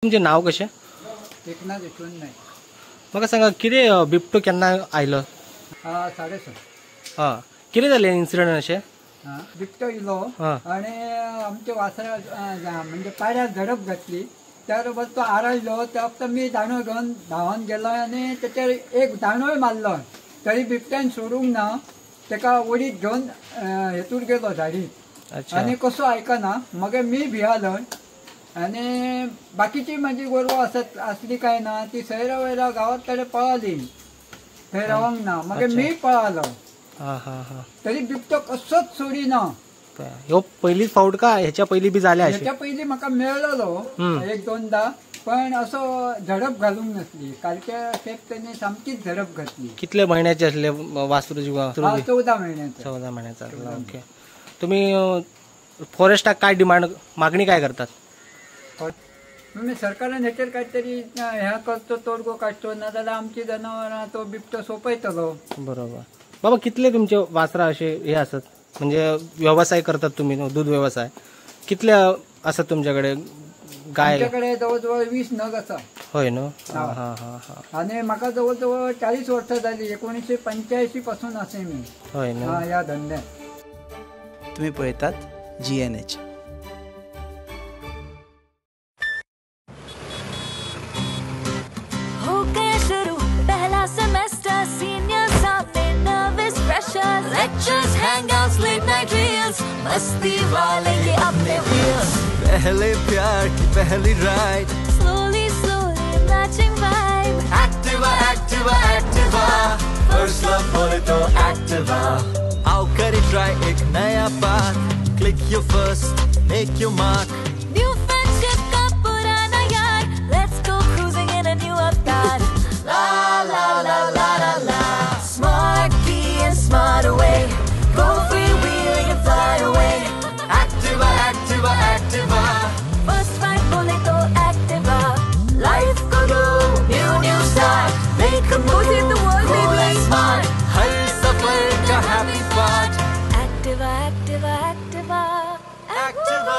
तुमचे नाव कशें? एकनाथ यशवंत नायक. म्हाका सांगा कितें बिबटो केन्ना आयलो? 6:30. कितें जालें इन्सिडंट अशें? बिबटो इलो आणि आमच्या वासरा म्हणजे पाड्याक झडप घातली. त्याबरोबर तो आरळलो. त्या फक्त मी दांडो घेऊन धांवन गेलो आणि त्याच्यावर एक दांडोय मारलो. तरी बिबट्यान सोडूंक ना. त्याका वडीत घेऊन हेतून गेलो झाडीत आणि कसो आयकना. मग मी भियालो आणि बाकीची माझी गोरवां असली काय ना ती सैरा वैरा गावात कडे पळाली. थंय रावंक ना. मग मी पळालो. तरी बिबटो कसोच सोडिना. ह्यो पहिलीच फावट का ह्याच्या पहिली बी जाल्या? ह्याच्या पहिली म्हाका मेळलेलो एक दोनदा, पण असो झडप घालूंक नसली. कालच्या खेप त्याने सामकीच झडप घातली. कितले महिन्याचे असले वासरूची? 14 महिन्याचे. 14 महिन्याचा. ओके. तुम्ही फॉरेस्टाक काय डिमांड मागणी काय करतात? मी सरकारान हेचेर काहीतरी ह्या करतो, तोडगो काडचो, नाजाल्यार आमची जनावरां तो बिबटो सोंपयतलो. बरोबर. बाबा कितले तुमचे वासरा असे हे असतात, म्हणजे व्यवसाय करतात तुम्ही, दूध व्यवसाय कितले असतात तुमच्याकडे? गाय आमच्याकडे जवळजवळ 20 नग असा. होय नो. आणि म्हाका जवळजवळ 40 वर्षां झाली. 1985 पासून असे मी. होय ना या धंद्यात. तुम्ही पळयतात GNH. Lectures, hangouts, late night reels, मस्ती वाले ये अपने wheels. पहले प्यार की पहली ride. Slowly, slowly matching vibe. Activa, Activa, Activa. First love बोले तो Activa. आओ करें try एक नया path. Click your first, make your mark. New friendship का पुराना यार. Let's go cruising in a new avatar. La la la la la la. Smart key and smart away. Go freewheeling and fly away. Activa, Activa, Activa. First ride बोले तो Activa. Life को दो new start. Make a move in the world, Cool and smart. हर सफर का happy part. Activa, Activa, Activa. Activa.